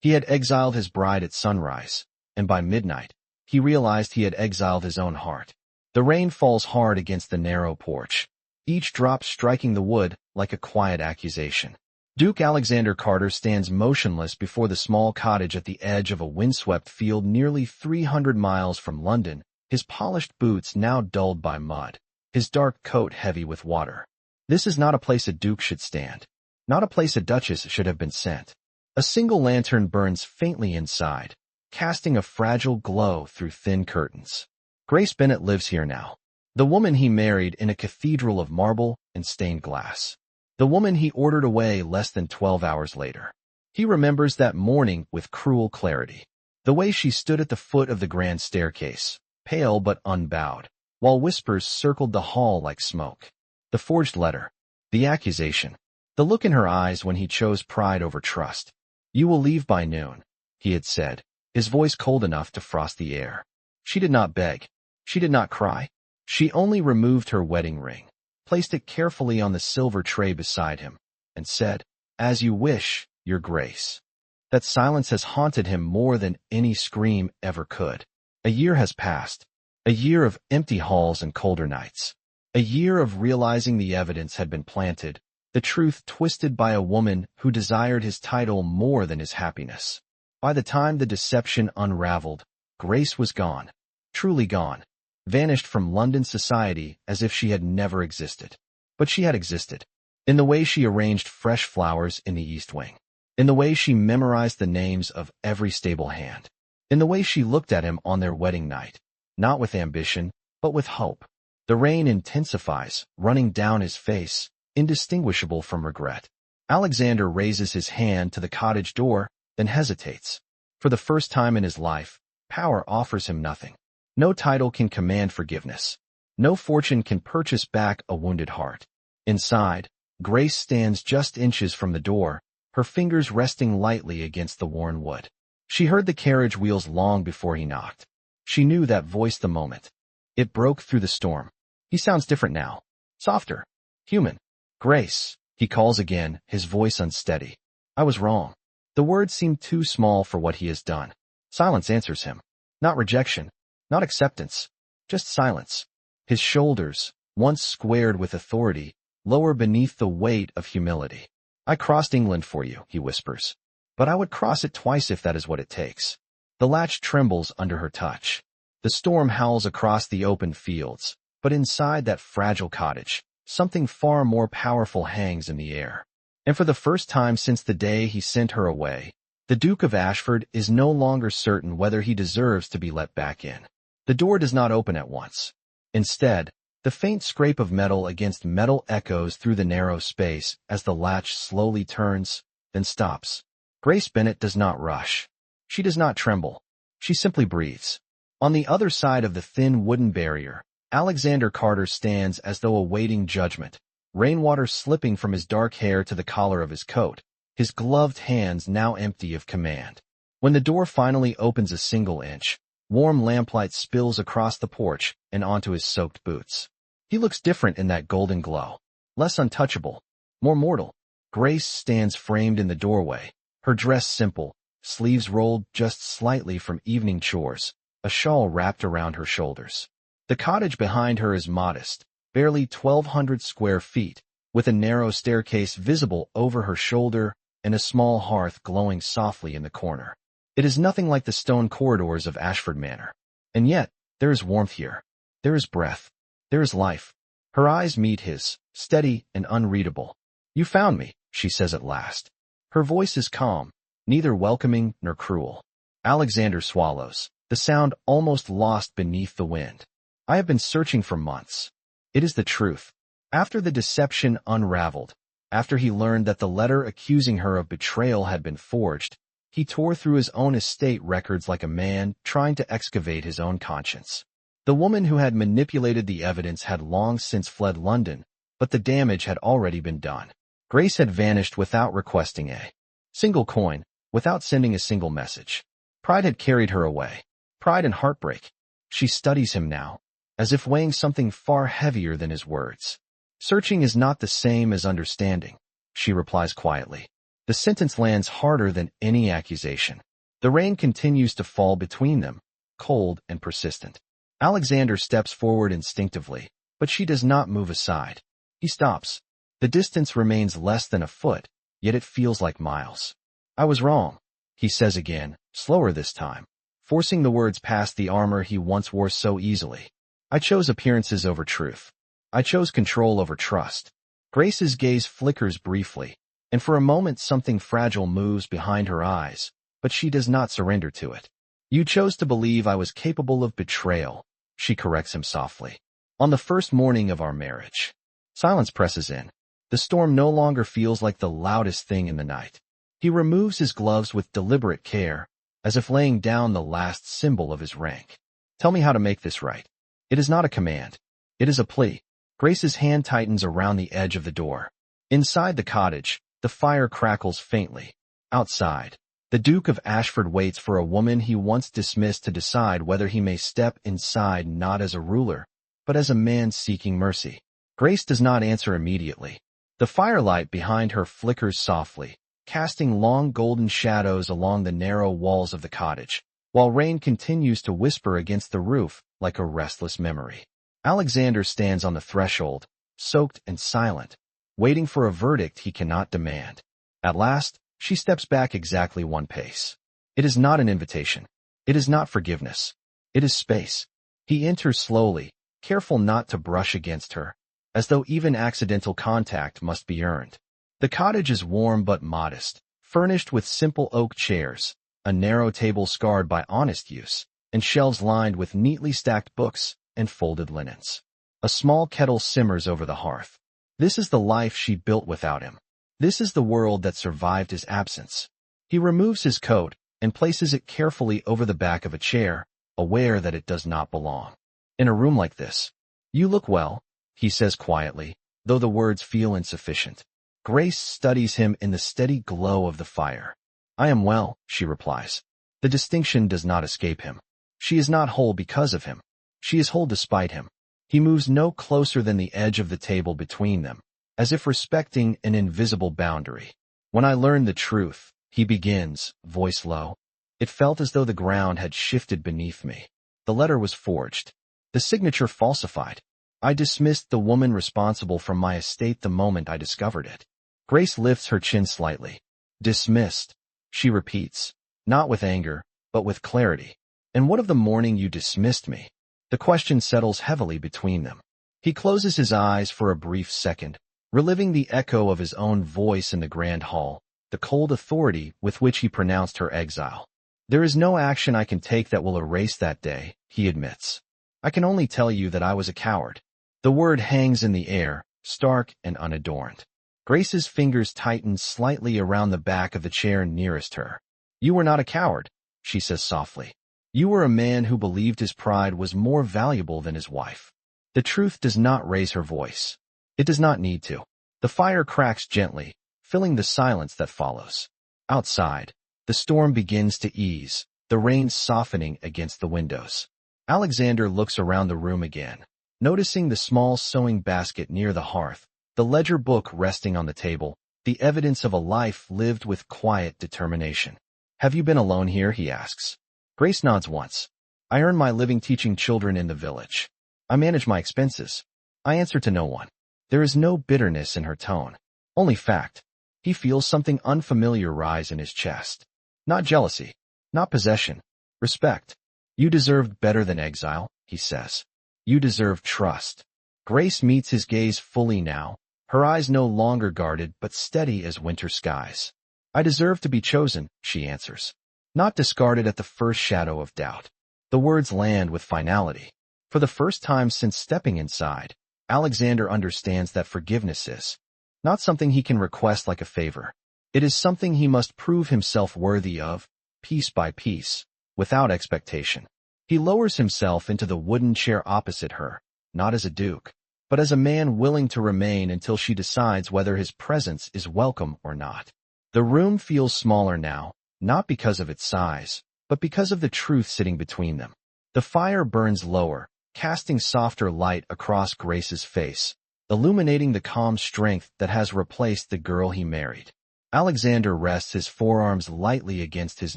He had exiled his bride at sunrise, and by midnight, he realized he had exiled his own heart. The rain falls hard against the narrow porch, each drop striking the wood like a quiet accusation. Duke Alexander Carter stands motionless before the small cottage at the edge of a windswept field nearly 300 miles from London, his polished boots now dulled by mud, his dark coat heavy with water. This is not a place a duke should stand, not a place a duchess should have been sent. A single lantern burns faintly inside, casting a fragile glow through thin curtains. Grace Bennet lives here now, the woman he married in a cathedral of marble and stained glass. The woman he ordered away less than 12 hours later. He remembers that morning with cruel clarity. The way she stood at the foot of the grand staircase, pale but unbowed, while whispers circled the hall like smoke. The forged letter, the accusation, the look in her eyes when he chose pride over trust. "You will leave by noon," he had said, his voice cold enough to frost the air. She did not beg. She did not cry. She only removed her wedding ring, placed it carefully on the silver tray beside him, and said, "As you wish, Your Grace." That silence has haunted him more than any scream ever could. A year has passed. A year of empty halls and colder nights. A year of realizing the evidence had been planted, the truth twisted by a woman who desired his title more than his happiness. By the time the deception unraveled, Grace was gone, truly gone, vanished from London society as if she had never existed. But she had existed, in the way she arranged fresh flowers in the East Wing, in the way she memorized the names of every stable hand, in the way she looked at him on their wedding night, not with ambition, but with hope. The rain intensifies, running down his face, indistinguishable from regret. Alexander raises his hand to the cottage door, then hesitates. For the first time in his life, power offers him nothing. No title can command forgiveness. No fortune can purchase back a wounded heart. Inside, Grace stands just inches from the door, her fingers resting lightly against the worn wood. She heard the carriage wheels long before he knocked. She knew that voice the moment. It broke through the storm. He sounds different now. Softer. Human. "Grace," he calls again, his voice unsteady. "I was wrong." The words seem too small for what he has done. Silence answers him. Not rejection, not acceptance, just silence. His shoulders, once squared with authority, lower beneath the weight of humility. "I crossed England for you," he whispers. "But I would cross it twice if that is what it takes." The latch trembles under her touch. The storm howls across the open fields, but inside that fragile cottage, something far more powerful hangs in the air. And for the first time since the day he sent her away, the Duke of Ashford is no longer certain whether he deserves to be let back in. The door does not open at once. Instead, the faint scrape of metal against metal echoes through the narrow space as the latch slowly turns, then stops. Grace Bennet does not rush. She does not tremble. She simply breathes. On the other side of the thin wooden barrier, Alexander Carter stands as though awaiting judgment, rainwater slipping from his dark hair to the collar of his coat, his gloved hands now empty of command. When the door finally opens a single inch, warm lamplight spills across the porch and onto his soaked boots. He looks different in that golden glow, less untouchable, more mortal. Grace stands framed in the doorway, her dress simple, sleeves rolled just slightly from evening chores, a shawl wrapped around her shoulders. The cottage behind her is modest, barely 1,200 square feet, with a narrow staircase visible over her shoulder and a small hearth glowing softly in the corner. It is nothing like the stone corridors of Ashford Manor. And yet, there is warmth here. There is breath. There is life. Her eyes meet his, steady and unreadable. "You found me," she says at last. Her voice is calm, neither welcoming nor cruel. Alexander swallows, the sound almost lost beneath the wind. "I have been searching for months." It is the truth. After the deception unraveled, after he learned that the letter accusing her of betrayal had been forged, he tore through his own estate records like a man trying to excavate his own conscience. The woman who had manipulated the evidence had long since fled London, but the damage had already been done. Grace had vanished without requesting a single coin, without sending a single message. Pride had carried her away. Pride and heartbreak. She studies him now, as if weighing something far heavier than his words. "Searching is not the same as understanding," she replies quietly. The sentence lands harder than any accusation. The rain continues to fall between them, cold and persistent. Alexander steps forward instinctively, but she does not move aside. He stops. The distance remains less than a foot, yet it feels like miles. I was wrong, he says again, slower this time, forcing the words past the armor he once wore so easily. I chose appearances over truth. I chose control over trust. Grace's gaze flickers briefly, and for a moment something fragile moves behind her eyes, but she does not surrender to it. You chose to believe I was capable of betrayal, she corrects him softly. On the first morning of our marriage. Silence presses in. The storm no longer feels like the loudest thing in the night. He removes his gloves with deliberate care, as if laying down the last symbol of his rank. Tell me how to make this right. It is not a command. It is a plea. Grace's hand tightens around the edge of the door. Inside the cottage, the fire crackles faintly. Outside, the Duke of Ashford waits for a woman he once dismissed to decide whether he may step inside not as a ruler, but as a man seeking mercy. Grace does not answer immediately. The firelight behind her flickers softly, casting long golden shadows along the narrow walls of the cottage, while rain continues to whisper against the roof like a restless memory. Alexander stands on the threshold, soaked and silent, waiting for a verdict he cannot demand. At last, she steps back exactly one pace. It is not an invitation. It is not forgiveness. It is space. He enters slowly, careful not to brush against her, as though even accidental contact must be earned. The cottage is warm but modest, furnished with simple oak chairs, a narrow table scarred by honest use, and shelves lined with neatly stacked books and folded linens. A small kettle simmers over the hearth. This is the life she built without him. This is the world that survived his absence. He removes his coat and places it carefully over the back of a chair, aware that it does not belong. In a room like this, you look well, he says quietly, though the words feel insufficient. Grace studies him in the steady glow of the fire. I am well, she replies. The distinction does not escape him. She is not whole because of him. She is whole despite him. He moves no closer than the edge of the table between them, as if respecting an invisible boundary. When I learned the truth, he begins, voice low. It felt as though the ground had shifted beneath me. The letter was forged. The signature falsified. I dismissed the woman responsible for my estate the moment I discovered it. Grace lifts her chin slightly. Dismissed, she repeats, not with anger, but with clarity. And what of the morning you dismissed me? The question settles heavily between them. He closes his eyes for a brief second, reliving the echo of his own voice in the grand hall, the cold authority with which he pronounced her exile. There is no action I can take that will erase that day, he admits. I can only tell you that I was a coward. The word hangs in the air, stark and unadorned. Grace's fingers tighten slightly around the back of the chair nearest her. You were not a coward, she says softly. You were a man who believed his pride was more valuable than his wife. The truth does not raise her voice. It does not need to. The fire cracks gently, filling the silence that follows. Outside, the storm begins to ease, the rain softening against the windows. Alexander looks around the room again, noticing the small sewing basket near the hearth, the ledger book resting on the table, the evidence of a life lived with quiet determination. Have you been alone here? He asks. Grace nods once. I earn my living teaching children in the village. I manage my expenses. I answer to no one. There is no bitterness in her tone, only fact. He feels something unfamiliar rise in his chest. Not jealousy, not possession, respect. You deserved better than exile, he says. You deserve trust. Grace meets his gaze fully now, her eyes no longer guarded but steady as winter skies. I deserve to be chosen, she answers. Not discarded at the first shadow of doubt. The words land with finality. For the first time since stepping inside, Alexander understands that forgiveness is not something he can request like a favor. It is something he must prove himself worthy of, piece by piece, without expectation. He lowers himself into the wooden chair opposite her, not as a duke, but as a man willing to remain until she decides whether his presence is welcome or not. The room feels smaller now, not because of its size, but because of the truth sitting between them. The fire burns lower, casting softer light across Grace's face, illuminating the calm strength that has replaced the girl he married. Alexander rests his forearms lightly against his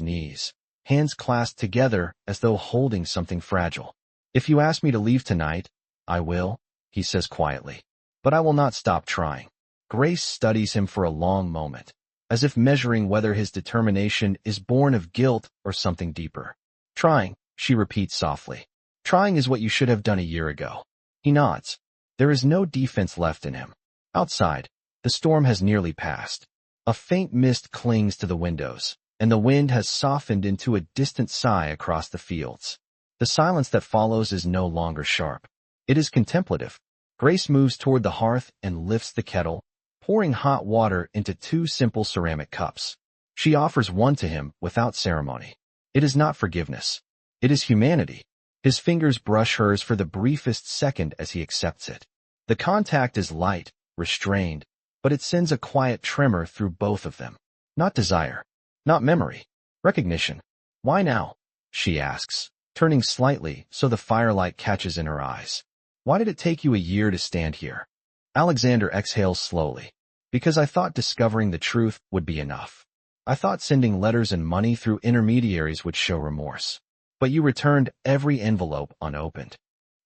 knees, hands clasped together as though holding something fragile. If you ask me to leave tonight, I will, he says quietly. But I will not stop trying. Grace studies him for a long moment, as if measuring whether his determination is born of guilt or something deeper. Trying, she repeats softly. Trying is what you should have done a year ago. He nods. There is no defense left in him. Outside, the storm has nearly passed. A faint mist clings to the windows, and the wind has softened into a distant sigh across the fields. The silence that follows is no longer sharp. It is contemplative. Grace moves toward the hearth and lifts the kettle, pouring hot water into 2 simple ceramic cups. She offers one to him without ceremony. It is not forgiveness. It is humanity. His fingers brush hers for the briefest second as he accepts it. The contact is light, restrained, but it sends a quiet tremor through both of them. Not desire. Not memory. Recognition. Why now? She asks, turning slightly so the firelight catches in her eyes. Why did it take you a year to stand here? Alexander exhales slowly. Because I thought discovering the truth would be enough. I thought sending letters and money through intermediaries would show remorse. But you returned every envelope unopened.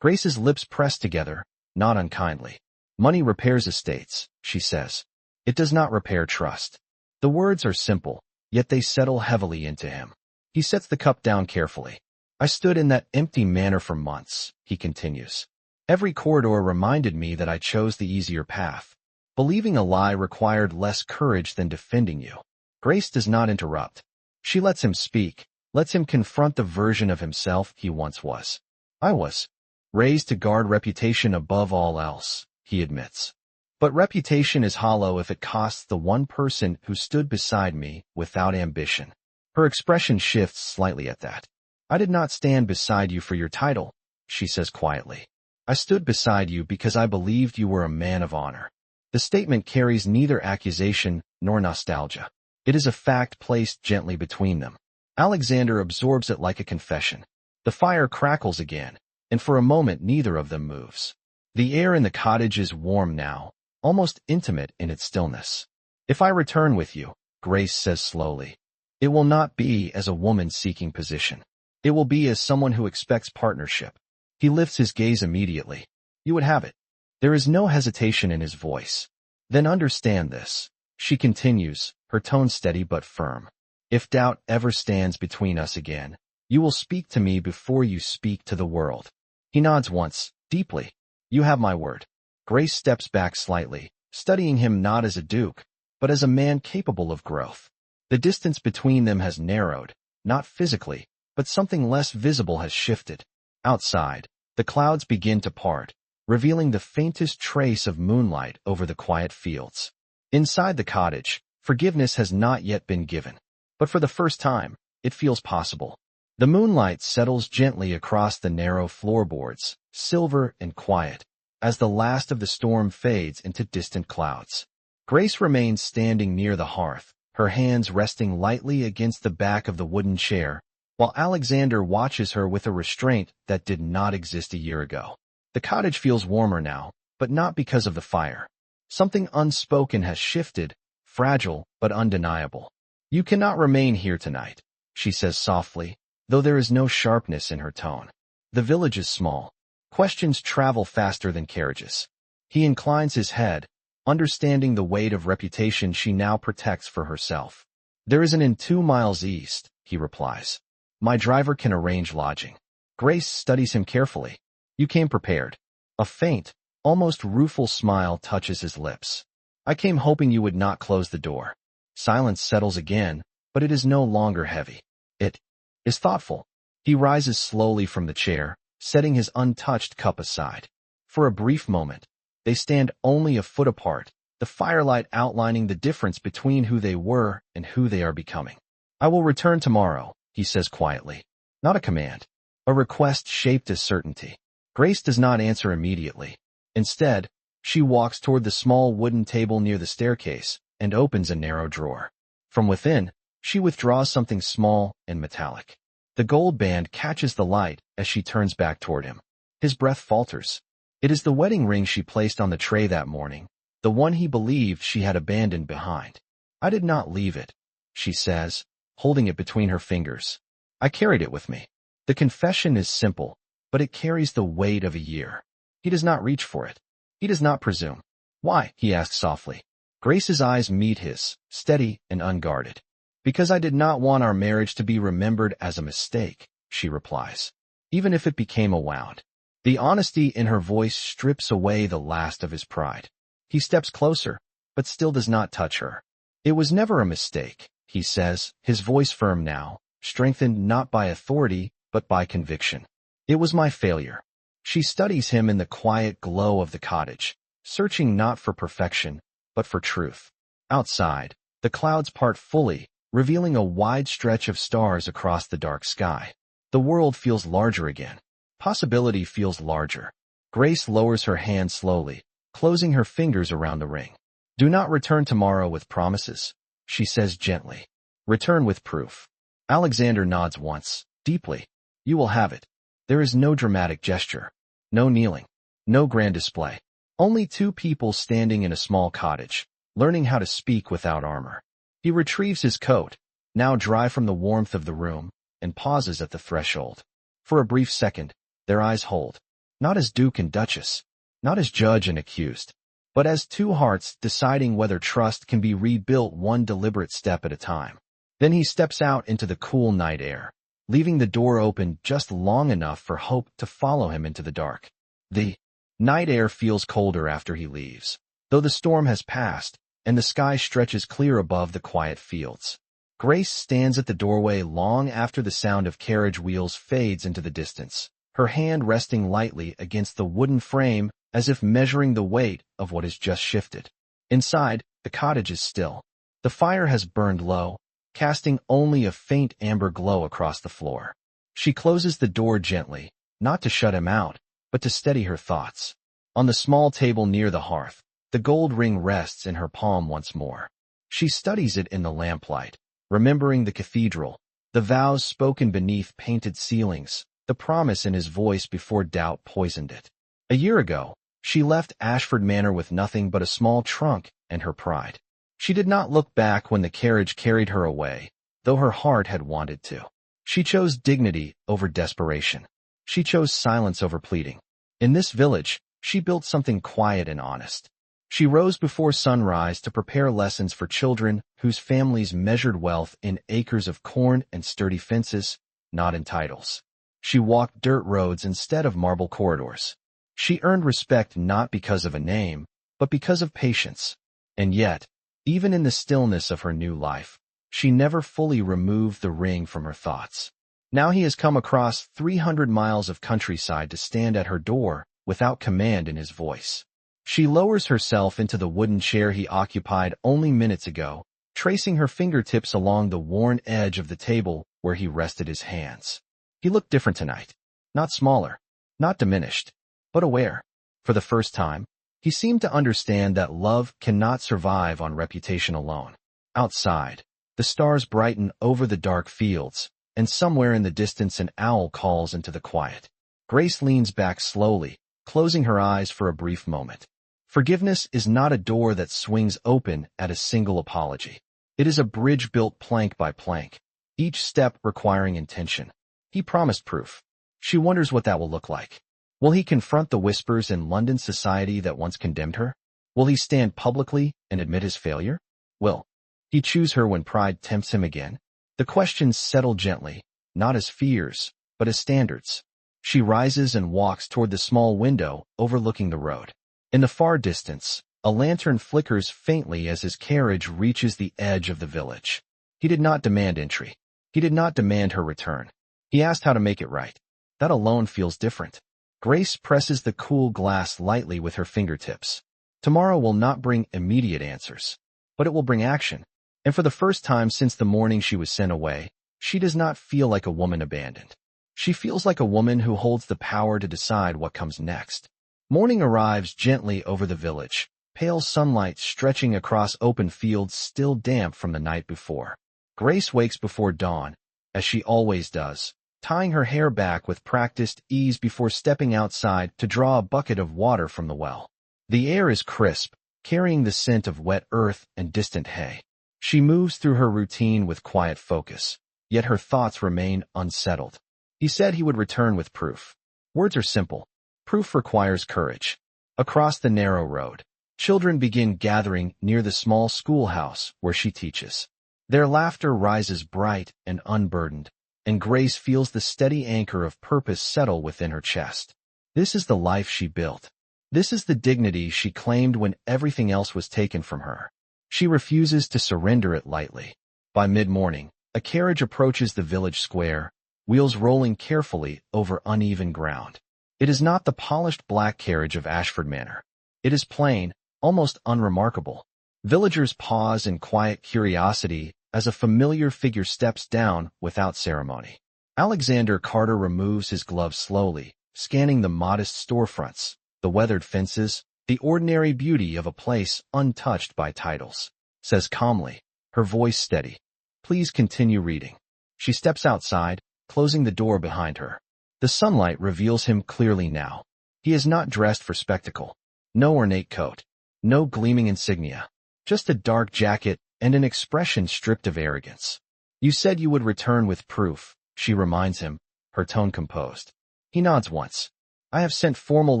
Grace's lips press together, not unkindly. Money repairs estates, she says. It does not repair trust. The words are simple, yet they settle heavily into him. He sets the cup down carefully. I stood in that empty manor for months, he continues. Every corridor reminded me that I chose the easier path. Believing a lie required less courage than defending you. Grace does not interrupt. She lets him speak, lets him confront the version of himself he once was. I was raised to guard reputation above all else, he admits. But reputation is hollow if it costs the one person who stood beside me without ambition. Her expression shifts slightly at that. I did not stand beside you for your title, she says quietly. I stood beside you because I believed you were a man of honor. The statement carries neither accusation nor nostalgia. It is a fact placed gently between them. Alexander absorbs it like a confession. The fire crackles again, and for a moment neither of them moves. The air in the cottage is warm now, almost intimate in its stillness. If I return with you, Grace says slowly, it will not be as a woman seeking position. It will be as someone who expects partnership. He lifts his gaze immediately. You would have it. There is no hesitation in his voice. Then understand this, she continues, her tone steady but firm. If doubt ever stands between us again, you will speak to me before you speak to the world. He nods once, deeply. You have my word. Grace steps back slightly, studying him not as a duke, but as a man capable of growth. The distance between them has narrowed, not physically, but something less visible has shifted. Outside, the clouds begin to part, revealing the faintest trace of moonlight over the quiet fields. Inside the cottage, forgiveness has not yet been given. But for the first time, it feels possible. The moonlight settles gently across the narrow floorboards, silver and quiet, as the last of the storm fades into distant clouds. Grace remains standing near the hearth, her hands resting lightly against the back of the wooden chair, while Alexander watches her with a restraint that did not exist a year ago. The cottage feels warmer now, but not because of the fire. Something unspoken has shifted, fragile but undeniable. You cannot remain here tonight, she says softly, though there is no sharpness in her tone. The village is small. Questions travel faster than carriages. He inclines his head, understanding the weight of reputation she now protects for herself. There is an inn 2 miles east, he replies. My driver can arrange lodging. Grace studies him carefully. You came prepared. A faint, almost rueful smile touches his lips. I came hoping you would not close the door. Silence settles again, but it is no longer heavy. It is thoughtful. He rises slowly from the chair, setting his untouched cup aside. For a brief moment, they stand only a foot apart, the firelight outlining the difference between who they were and who they are becoming. I will return tomorrow, he says quietly. Not a command. A request shaped as certainty. Grace does not answer immediately. Instead, she walks toward the small wooden table near the staircase and opens a narrow drawer. From within, she withdraws something small and metallic. The gold band catches the light as she turns back toward him. His breath falters. It is the wedding ring she placed on the tray that morning, the one he believed she had abandoned behind. I did not leave it, she says, holding it between her fingers. I carried it with me. The confession is simple, but it carries the weight of a year. He does not reach for it. He does not presume. Why? He asks softly. Grace's eyes meet his, steady and unguarded. Because I did not want our marriage to be remembered as a mistake, she replies, even if it became a wound. The honesty in her voice strips away the last of his pride. He steps closer, but still does not touch her. It was never a mistake, he says, his voice firm now, strengthened not by authority, but by conviction. It was my failure. She studies him in the quiet glow of the cottage, searching not for perfection, but for truth. Outside, the clouds part fully, revealing a wide stretch of stars across the dark sky. The world feels larger again. Possibility feels larger. Grace lowers her hand slowly, closing her fingers around the ring. Do not return tomorrow with promises, she says gently. Return with proof. Alexander nods once, deeply. You will have it. There is no dramatic gesture, no kneeling, no grand display. Only two people standing in a small cottage, learning how to speak without armor. He retrieves his coat, now dry from the warmth of the room, and pauses at the threshold. For a brief second, their eyes hold, not as Duke and Duchess, not as judge and accused, but as two hearts deciding whether trust can be rebuilt one deliberate step at a time. Then he steps out into the cool night air, leaving the door open just long enough for hope to follow him into the dark. The night air feels colder after he leaves, though the storm has passed, and the sky stretches clear above the quiet fields. Grace stands at the doorway long after the sound of carriage wheels fades into the distance, her hand resting lightly against the wooden frame as if measuring the weight of what has just shifted. Inside, the cottage is still. The fire has burned low, casting only a faint amber glow across the floor. She closes the door gently, not to shut him out, but to steady her thoughts. On the small table near the hearth, the gold ring rests in her palm once more. She studies it in the lamplight, remembering the cathedral, the vows spoken beneath painted ceilings, the promise in his voice before doubt poisoned it. A year ago, she left Ashford Manor with nothing but a small trunk and her pride. She did not look back when the carriage carried her away, though her heart had wanted to. She chose dignity over desperation. She chose silence over pleading. In this village, she built something quiet and honest. She rose before sunrise to prepare lessons for children whose families measured wealth in acres of corn and sturdy fences, not in titles. She walked dirt roads instead of marble corridors. She earned respect not because of a name, but because of patience. And yet, even in the stillness of her new life, she never fully removed the ring from her thoughts. Now he has come across 300 miles of countryside to stand at her door without command in his voice. She lowers herself into the wooden chair he occupied only minutes ago, tracing her fingertips along the worn edge of the table where he rested his hands. He looked different tonight. Not smaller, not diminished, but aware. For the first time, he seemed to understand that love cannot survive on reputation alone. Outside, the stars brighten over the dark fields, and somewhere in the distance an owl calls into the quiet. Grace leans back slowly, closing her eyes for a brief moment. Forgiveness is not a door that swings open at a single apology. It is a bridge built plank by plank, each step requiring intention. He promised proof. She wonders what that will look like. Will he confront the whispers in London society that once condemned her? Will he stand publicly and admit his failure? Will he choose her when pride tempts him again? The questions settle gently, not as fears, but as standards. She rises and walks toward the small window overlooking the road. In the far distance, a lantern flickers faintly as his carriage reaches the edge of the village. He did not demand entry. He did not demand her return. He asked how to make it right. That alone feels different. Grace presses the cool glass lightly with her fingertips. Tomorrow will not bring immediate answers, but it will bring action. And for the first time since the morning she was sent away, she does not feel like a woman abandoned. She feels like a woman who holds the power to decide what comes next. Morning arrives gently over the village, pale sunlight stretching across open fields still damp from the night before. Grace wakes before dawn, as she always does, tying her hair back with practiced ease before stepping outside to draw a bucket of water from the well. The air is crisp, carrying the scent of wet earth and distant hay. She moves through her routine with quiet focus, yet her thoughts remain unsettled. He said he would return with proof. Words are simple. Proof requires courage. Across the narrow road, children begin gathering near the small schoolhouse where she teaches. Their laughter rises bright and unburdened, and Grace feels the steady anchor of purpose settle within her chest. This is the life she built. This is the dignity she claimed when everything else was taken from her. She refuses to surrender it lightly. By mid-morning, a carriage approaches the village square, wheels rolling carefully over uneven ground. It is not the polished black carriage of Ashford Manor. It is plain, almost unremarkable. Villagers pause in quiet curiosity as a familiar figure steps down without ceremony. Alexander Carter removes his gloves slowly, scanning the modest storefronts, the weathered fences, the ordinary beauty of a place untouched by titles. Says calmly, her voice steady, "Please continue reading." She steps outside, closing the door behind her. The sunlight reveals him clearly now. He is not dressed for spectacle. No ornate coat. No gleaming insignia. Just a dark jacket and an expression stripped of arrogance. "You said you would return with proof," she reminds him, her tone composed. He nods once. "I have sent formal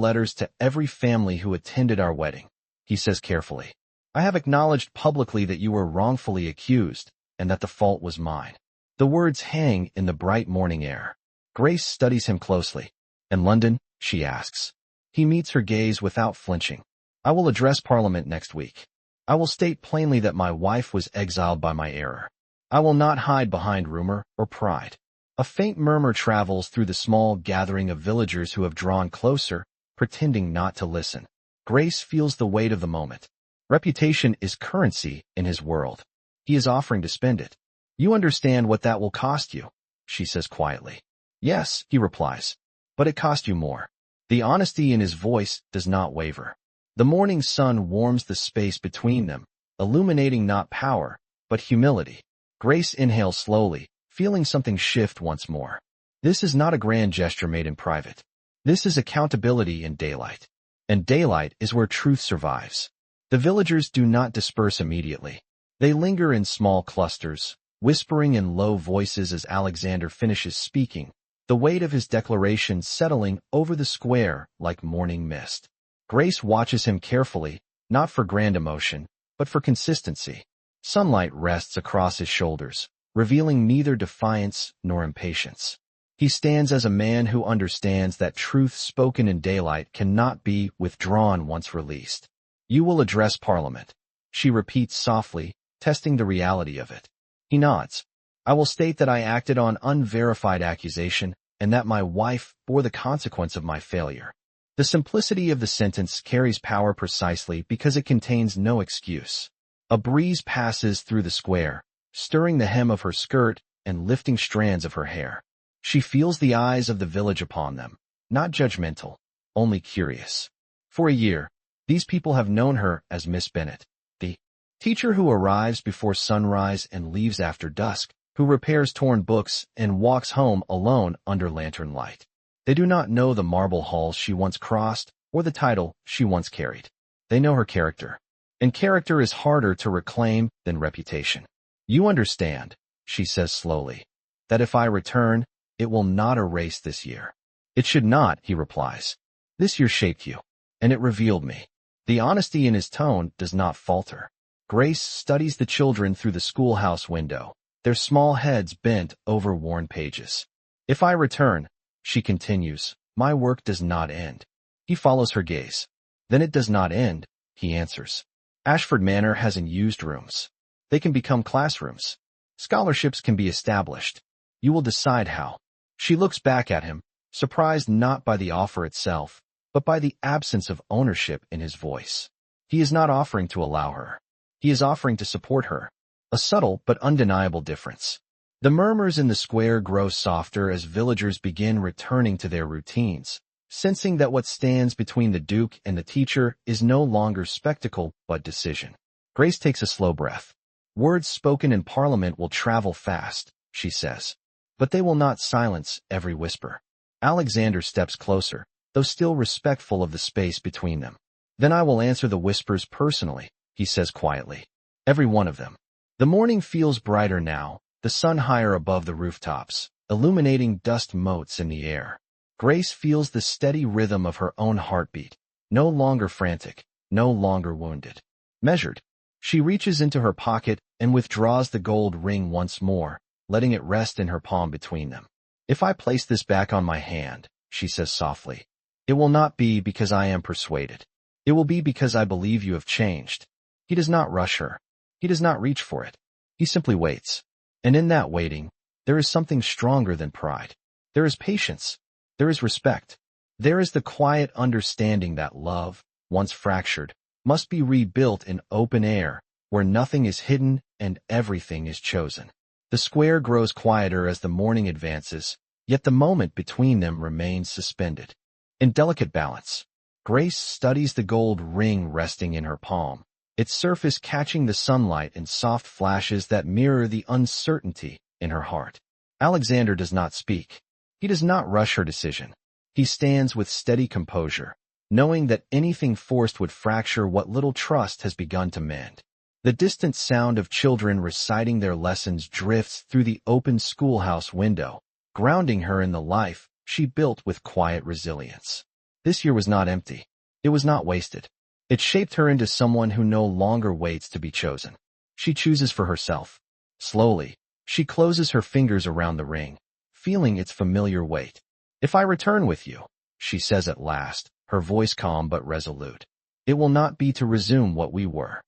letters to every family who attended our wedding," he says carefully. "I have acknowledged publicly that you were wrongfully accused, and that the fault was mine." The words hang in the bright morning air. Grace studies him closely. "In London?" she asks. He meets her gaze without flinching. "I will address Parliament next week. I will state plainly that my wife was exiled by my error. I will not hide behind rumor or pride." A faint murmur travels through the small gathering of villagers who have drawn closer, pretending not to listen. Grace feels the weight of the moment. Reputation is currency in his world. He is offering to spend it. "You understand what that will cost you," she says quietly. "Yes," he replies. "But it cost you more." The honesty in his voice does not waver. The morning sun warms the space between them, illuminating not power, but humility. Grace inhales slowly, feeling something shift once more. This is not a grand gesture made in private. This is accountability in daylight. And daylight is where truth survives. The villagers do not disperse immediately. They linger in small clusters, whispering in low voices as Alexander finishes speaking, the weight of his declaration settling over the square like morning mist. Grace watches him carefully, not for grand emotion, but for consistency. Sunlight rests across his shoulders, revealing neither defiance nor impatience. He stands as a man who understands that truth spoken in daylight cannot be withdrawn once released. "You will address Parliament," she repeats softly, testing the reality of it. He nods. "I will state that I acted on unverified accusation and that my wife bore the consequence of my failure." The simplicity of the sentence carries power precisely because it contains no excuse. A breeze passes through the square, stirring the hem of her skirt and lifting strands of her hair. She feels the eyes of the village upon them, not judgmental, only curious. For a year, these people have known her as Miss Bennet, the teacher who arrives before sunrise and leaves after dusk, who repairs torn books and walks home alone under lantern light. They do not know the marble halls she once crossed or the title she once carried. They know her character. And character is harder to reclaim than reputation. "You understand," she says slowly, "that if I return, it will not erase this year." "It should not," he replies. "This year shaped you, and it revealed me." The honesty in his tone does not falter. Grace studies the children through the schoolhouse window, their small heads bent over worn pages. "If I return," she continues, "my work does not end." He follows her gaze. "Then it does not end," he answers. "Ashford Manor has unused rooms. They can become classrooms. Scholarships can be established. You will decide how." She looks back at him, surprised not by the offer itself, but by the absence of ownership in his voice. He is not offering to allow her. He is offering to support her. A subtle but undeniable difference. The murmurs in the square grow softer as villagers begin returning to their routines, sensing that what stands between the Duke and the teacher is no longer spectacle but decision. Grace takes a slow breath. "Words spoken in Parliament will travel fast," she says, "but they will not silence every whisper." Alexander steps closer, though still respectful of the space between them. "Then I will answer the whispers personally," he says quietly. "Every one of them." The morning feels brighter now, the sun higher above the rooftops, illuminating dust motes in the air. Grace feels the steady rhythm of her own heartbeat, no longer frantic, no longer wounded. Measured, she reaches into her pocket and withdraws the gold ring once more, letting it rest in her palm between them. "If I place this back on my hand," she says softly, "it will not be because I am persuaded. It will be because I believe you have changed." He does not rush her. He does not reach for it. He simply waits. And in that waiting, there is something stronger than pride. There is patience. There is respect. There is the quiet understanding that love, once fractured, must be rebuilt in open air, where nothing is hidden and everything is chosen. The square grows quieter as the morning advances, yet the moment between them remains suspended. In delicate balance, Grace studies the gold ring resting in her palm, its surface catching the sunlight in soft flashes that mirror the uncertainty in her heart. Alexander does not speak. He does not rush her decision. He stands with steady composure, knowing that anything forced would fracture what little trust has begun to mend. The distant sound of children reciting their lessons drifts through the open schoolhouse window, grounding her in the life she built with quiet resilience. This year was not empty. It was not wasted. It shaped her into someone who no longer waits to be chosen. She chooses for herself. Slowly, she closes her fingers around the ring, feeling its familiar weight. "If I return with you," she says at last, her voice calm but resolute, "it will not be to resume what we were."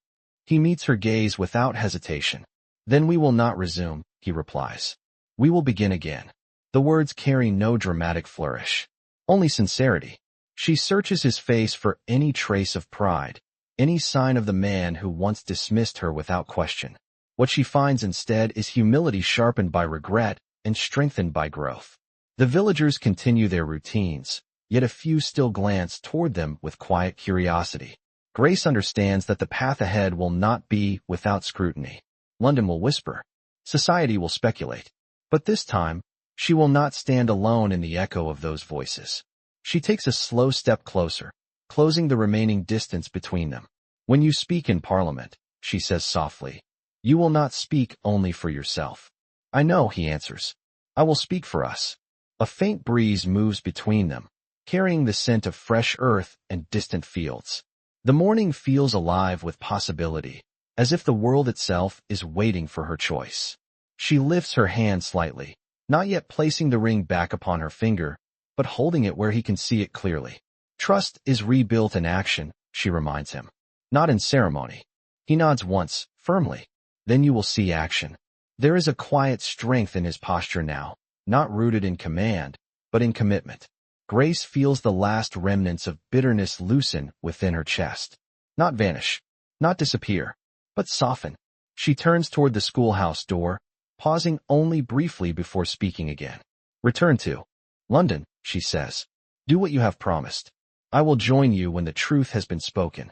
He meets her gaze without hesitation. "Then we will not resume," he replies. "We will begin again." The words carry no dramatic flourish, only sincerity. She searches his face for any trace of pride, any sign of the man who once dismissed her without question. What she finds instead is humility sharpened by regret and strengthened by growth. The villagers continue their routines, yet a few still glance toward them with quiet curiosity. Grace understands that the path ahead will not be without scrutiny. London will whisper. Society will speculate. But this time, she will not stand alone in the echo of those voices. She takes a slow step closer, closing the remaining distance between them. "When you speak in Parliament," she says softly, "you will not speak only for yourself." "I know," he answers. "I will speak for us." A faint breeze moves between them, carrying the scent of fresh earth and distant fields. The morning feels alive with possibility, as if the world itself is waiting for her choice. She lifts her hand slightly, not yet placing the ring back upon her finger, but holding it where he can see it clearly. "Trust is rebuilt in action," she reminds him, "not in ceremony." He nods once, firmly. "Then you will see action." There is a quiet strength in his posture now, not rooted in command, but in commitment. Grace feels the last remnants of bitterness loosen within her chest. Not vanish, not disappear, but soften. She turns toward the schoolhouse door, pausing only briefly before speaking again. "Return to London," she says. "Do what you have promised. I will join you when the truth has been spoken."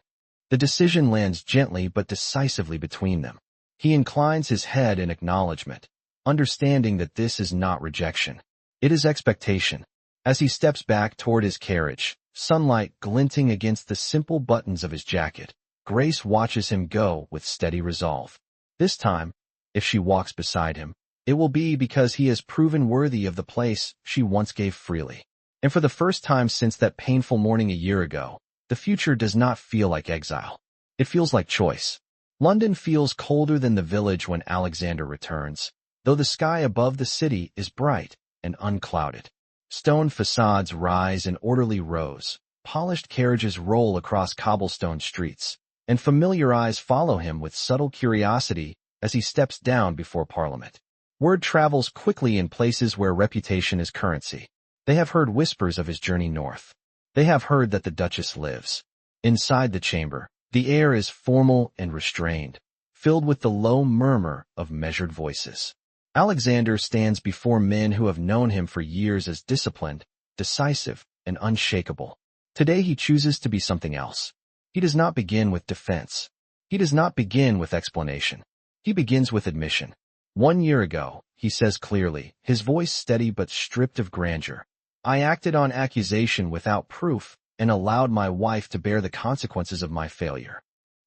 The decision lands gently but decisively between them. He inclines his head in acknowledgement, understanding that this is not rejection. It is expectation. As he steps back toward his carriage, sunlight glinting against the simple buttons of his jacket, Grace watches him go with steady resolve. This time, if she walks beside him, it will be because he has proven worthy of the place she once gave freely. And for the first time since that painful morning a year ago, the future does not feel like exile. It feels like choice. London feels colder than the village when Alexander returns, though the sky above the city is bright and unclouded. Stone facades rise in orderly rows, polished carriages roll across cobblestone streets, and familiar eyes follow him with subtle curiosity as he steps down before Parliament. Word travels quickly in places where reputation is currency. They have heard whispers of his journey north. They have heard that the Duchess lives. Inside the chamber, the air is formal and restrained, filled with the low murmur of measured voices. Alexander stands before men who have known him for years as disciplined, decisive, and unshakable. Today he chooses to be something else. He does not begin with defense. He does not begin with explanation. He begins with admission. 1 year ago, he says clearly, his voice steady but stripped of grandeur, "I acted on accusation without proof and allowed my wife to bear the consequences of my failure."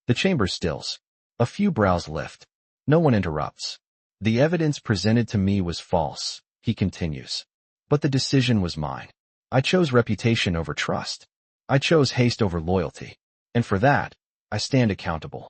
The chamber stills. A few brows lift. No one interrupts. The evidence presented to me was false, he continues. But the decision was mine. I chose reputation over trust. I chose haste over loyalty. And for that, I stand accountable.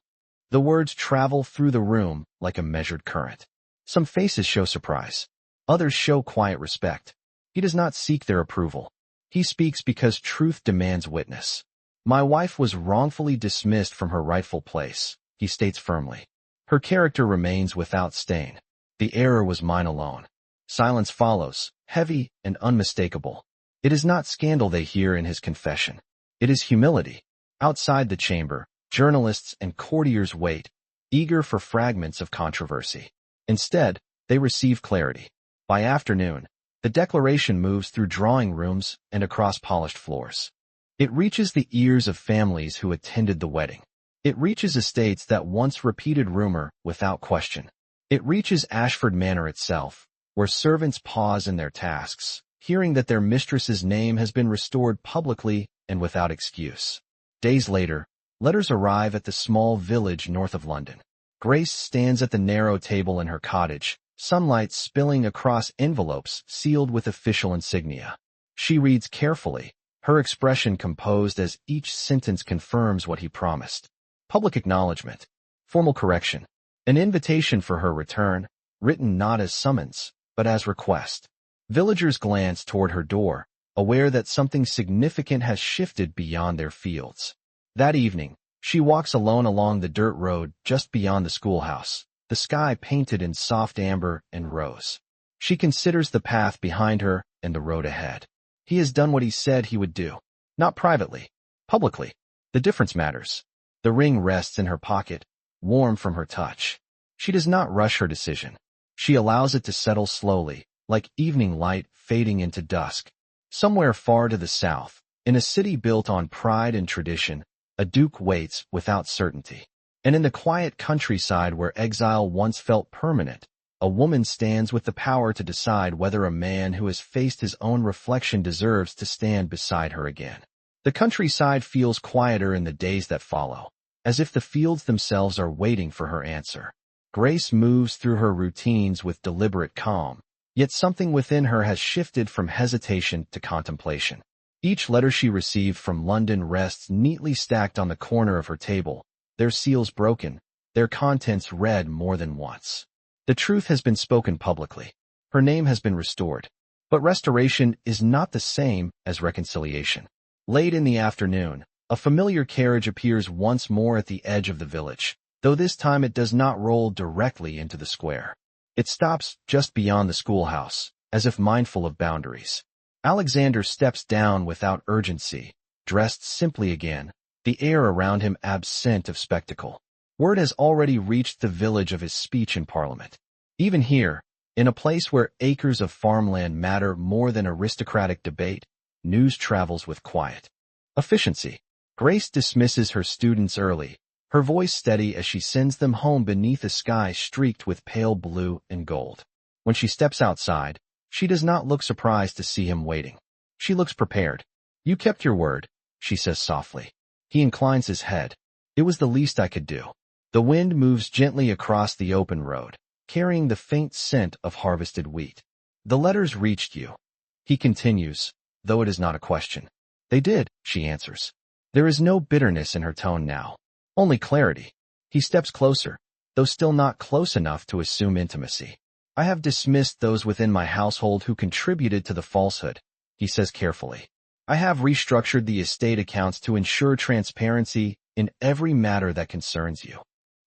The words travel through the room like a measured current. Some faces show surprise. Others show quiet respect. He does not seek their approval. He speaks because truth demands witness. My wife was wrongfully dismissed from her rightful place, he states firmly. Her character remains without stain. The error was mine alone. Silence follows, heavy and unmistakable. It is not scandal they hear in his confession. It is humility. Outside the chamber, journalists and courtiers wait, eager for fragments of controversy. Instead, they receive clarity. By afternoon, the declaration moves through drawing rooms and across polished floors. It reaches the ears of families who attended the wedding. It reaches estates that once repeated rumor without question. It reaches Ashford Manor itself, where servants pause in their tasks, hearing that their mistress's name has been restored publicly and without excuse. Days later, letters arrive at the small village north of London. Grace stands at the narrow table in her cottage, sunlight spilling across envelopes sealed with official insignia. She reads carefully, her expression composed as each sentence confirms what he promised. Public acknowledgement, formal correction, an invitation for her return, written not as summons, but as request. Villagers glance toward her door, aware that something significant has shifted beyond their fields. That evening, she walks alone along the dirt road just beyond the schoolhouse, the sky painted in soft amber and rose. She considers the path behind her and the road ahead. He has done what he said he would do. Not privately, publicly. The difference matters. The ring rests in her pocket, warm from her touch. She does not rush her decision. She allows it to settle slowly, like evening light fading into dusk. Somewhere far to the south, in a city built on pride and tradition, a duke waits without certainty. And in the quiet countryside where exile once felt permanent, a woman stands with the power to decide whether a man who has faced his own reflection deserves to stand beside her again. The countryside feels quieter in the days that follow, as if the fields themselves are waiting for her answer. Grace moves through her routines with deliberate calm, yet something within her has shifted from hesitation to contemplation. Each letter she received from London rests neatly stacked on the corner of her table, their seals broken, their contents read more than once. The truth has been spoken publicly. Her name has been restored. But restoration is not the same as reconciliation. Late in the afternoon, a familiar carriage appears once more at the edge of the village, though this time it does not roll directly into the square. It stops just beyond the schoolhouse, as if mindful of boundaries. Alexander steps down without urgency, dressed simply again, the air around him absent of spectacle. Word has already reached the village of his speech in Parliament. Even here, in a place where acres of farmland matter more than aristocratic debate, news travels with quiet. Efficiency. Grace dismisses her students early, her voice steady as she sends them home beneath a sky streaked with pale blue and gold. When she steps outside, she does not look surprised to see him waiting. She looks prepared. "You kept your word," she says softly. He inclines his head. "It was the least I could do." The wind moves gently across the open road, carrying the faint scent of harvested wheat. "The letters reached you," he continues, though it is not a question. "They did," she answers. There is no bitterness in her tone now, only clarity. He steps closer, though still not close enough to assume intimacy. "I have dismissed those within my household who contributed to the falsehood," he says carefully. "I have restructured the estate accounts to ensure transparency in every matter that concerns you."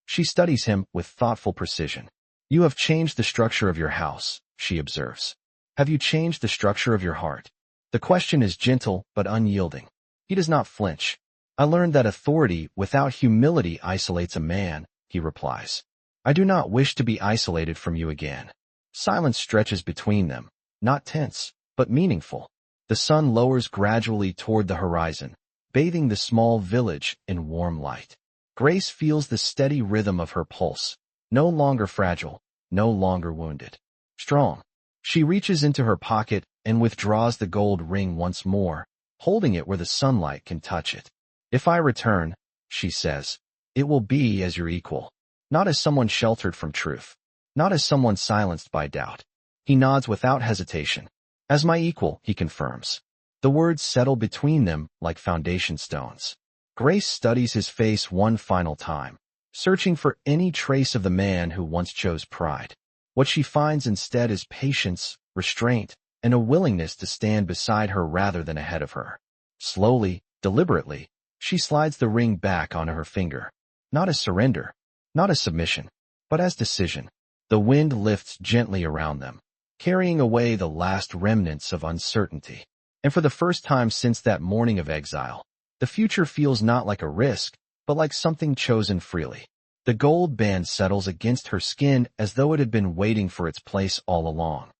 She studies him with thoughtful precision. "You have changed the structure of your house," she observes. "Have you changed the structure of your heart?" The question is gentle but unyielding. He does not flinch. "I learned that authority without humility isolates a man," he replies. "I do not wish to be isolated from you again." Silence stretches between them, not tense, but meaningful. The sun lowers gradually toward the horizon, bathing the small village in warm light. Grace feels the steady rhythm of her pulse, no longer fragile, no longer wounded. Strong. She reaches into her pocket and withdraws the gold ring once more, holding it where the sunlight can touch it. "If I return," she says, "it will be as your equal." not as someone sheltered from truth, not as someone silenced by doubt. He nods without hesitation. As my equal, he confirms. The words settle between them like foundation stones. Grace studies his face one final time, searching for any trace of the man who once chose pride. What she finds instead is patience, restraint, and a willingness to stand beside her rather than ahead of her. Slowly, deliberately, she slides the ring back onto her finger. Not as surrender, not as submission, but as decision. The wind lifts gently around them, carrying away the last remnants of uncertainty. And for the first time since that morning of exile, the future feels not like a risk, but like something chosen freely. The gold band settles against her skin as though it had been waiting for its place all along.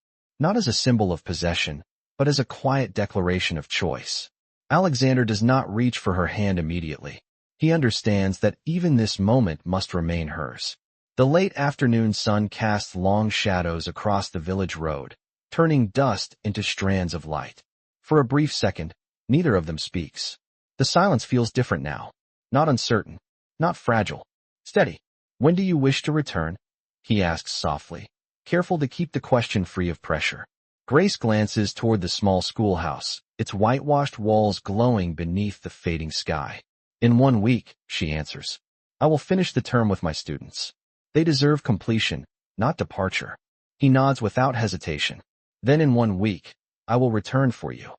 Not as a symbol of possession, but as a quiet declaration of choice. Alexander does not reach for her hand immediately. He understands that even this moment must remain hers. The late afternoon sun casts long shadows across the village road, turning dust into strands of light. For a brief second, neither of them speaks. The silence feels different now. Not uncertain, not fragile. Steady. When do you wish to return? He asks softly, careful to keep the question free of pressure. Grace glances toward the small schoolhouse, its whitewashed walls glowing beneath the fading sky. In 1 week, she answers. I will finish the term with my students. They deserve completion, not departure. He nods without hesitation. Then in 1 week, I will return for you.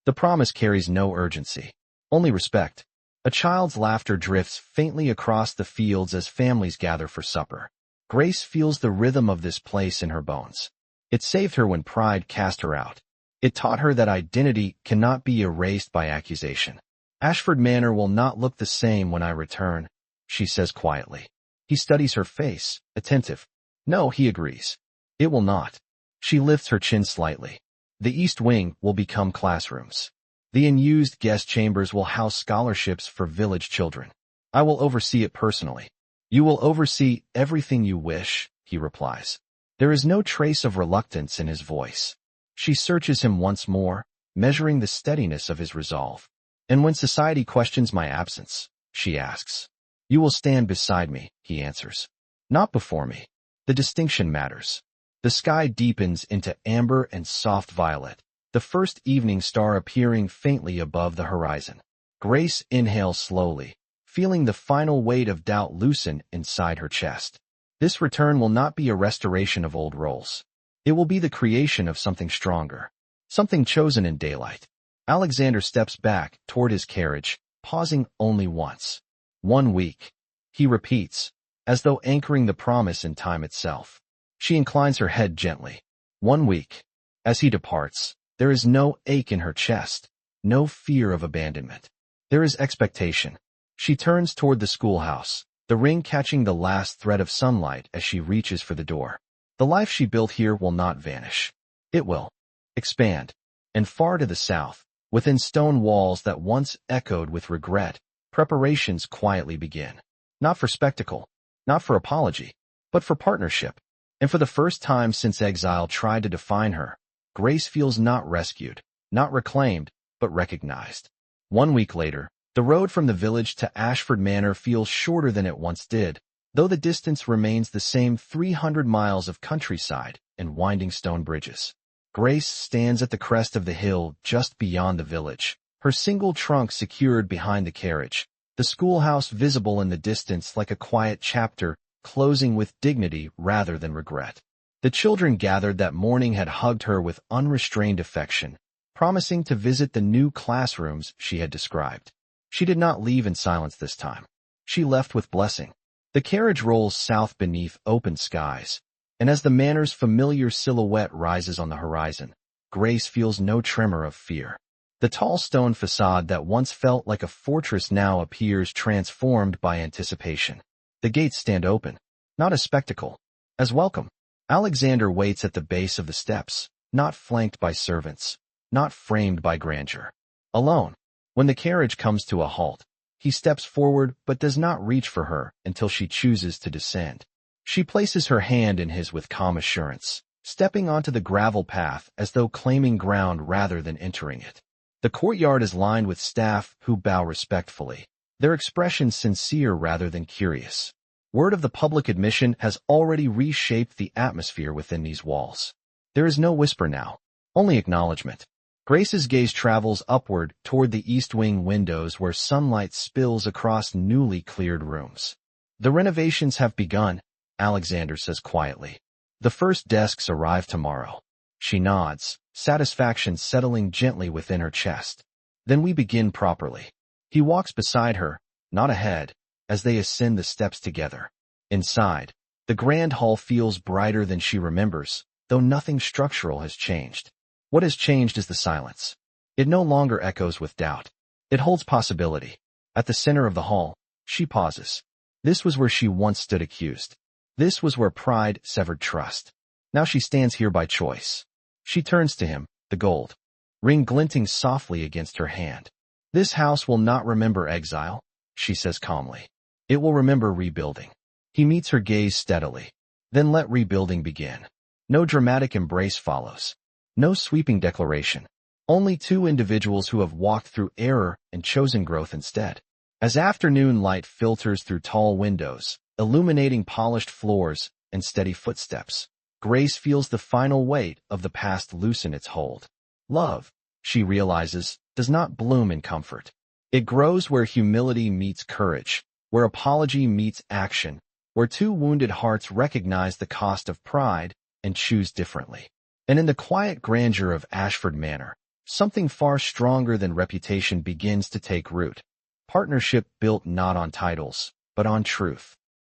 The promise carries no urgency, only respect. A child's laughter drifts faintly across the fields as families gather for supper. Grace feels the rhythm of this place in her bones. It saved her when pride cast her out. It taught her that identity cannot be erased by accusation. Ashford Manor will not look the same when I return, she says quietly. He studies her face, attentive. No, he agrees. It will not. She lifts her chin slightly. The East Wing will become classrooms. The unused guest chambers will house scholarships for village children. I will oversee it personally. You will oversee everything you wish, he replies. There is no trace of reluctance in his voice. She searches him once more, measuring the steadiness of his resolve. And when society questions my absence, she asks. You will stand beside me, he answers. Not before me. The distinction matters. The sky deepens into amber and soft violet, the first evening star appearing faintly above the horizon. Grace inhales slowly, feeling the final weight of doubt loosen inside her chest. This return will not be a restoration of old roles. It will be the creation of something stronger, something chosen in daylight. Alexander steps back toward his carriage, pausing only once. 1 week, he repeats, as though anchoring the promise in time itself. She inclines her head gently. 1 week. As he departs, there is no ache in her chest, no fear of abandonment. There is expectation. She turns toward the schoolhouse, the ring catching the last thread of sunlight as she reaches for the door. The life she built here will not vanish. It will expand. And far to the south, within stone walls that once echoed with regret, preparations quietly begin. Not for spectacle, not for apology, but for partnership. And for the first time since exile tried to define her, Grace feels not rescued, not reclaimed, but recognized. 1 week later, the road from the village to Ashford Manor feels shorter than it once did, though the distance remains the same 300 miles of countryside and winding stone bridges. Grace stands at the crest of the hill just beyond the village, her single trunk secured behind the carriage, the schoolhouse visible in the distance like a quiet chapter, closing with dignity rather than regret. The children gathered that morning had hugged her with unrestrained affection, promising to visit the new classrooms she had described. She did not leave in silence this time. She left with blessing. The carriage rolls south beneath open skies, and as the manor's familiar silhouette rises on the horizon, Grace feels no tremor of fear. The tall stone facade that once felt like a fortress now appears transformed by anticipation. The gates stand open, not as spectacle, as welcome. Alexander waits at the base of the steps, not flanked by servants, not framed by grandeur. Alone. When the carriage comes to a halt, he steps forward but does not reach for her until she chooses to descend. She places her hand in his with calm assurance, stepping onto the gravel path as though claiming ground rather than entering it. The courtyard is lined with staff who bow respectfully, their expressions sincere rather than curious. Word of the public admission has already reshaped the atmosphere within these walls. There is no whisper now, only acknowledgement. Grace's gaze travels upward toward the east wing windows where sunlight spills across newly cleared rooms. The renovations have begun, Alexander says quietly. The first desks arrive tomorrow. She nods, satisfaction settling gently within her chest. Then we begin properly. He walks beside her, not ahead, as they ascend the steps together. Inside, the grand hall feels brighter than she remembers, though nothing structural has changed. What has changed is the silence. It no longer echoes with doubt. It holds possibility. At the center of the hall, she pauses. This was where she once stood accused. This was where pride severed trust. Now she stands here by choice. She turns to him, the gold ring glinting softly against her hand. This house will not remember exile, she says calmly. It will remember rebuilding. He meets her gaze steadily. Then let rebuilding begin. No dramatic embrace follows. No sweeping declaration. Only two individuals who have walked through error and chosen growth instead. As afternoon light filters through tall windows, illuminating polished floors and steady footsteps, Grace feels the final weight of the past loosen its hold. Love, she realizes, does not bloom in comfort. It grows where humility meets courage, where apology meets action, where two wounded hearts recognize the cost of pride and choose differently. And in the quiet grandeur of Ashford Manor, something far stronger than reputation begins to take root. Partnership built not on titles, but on truth.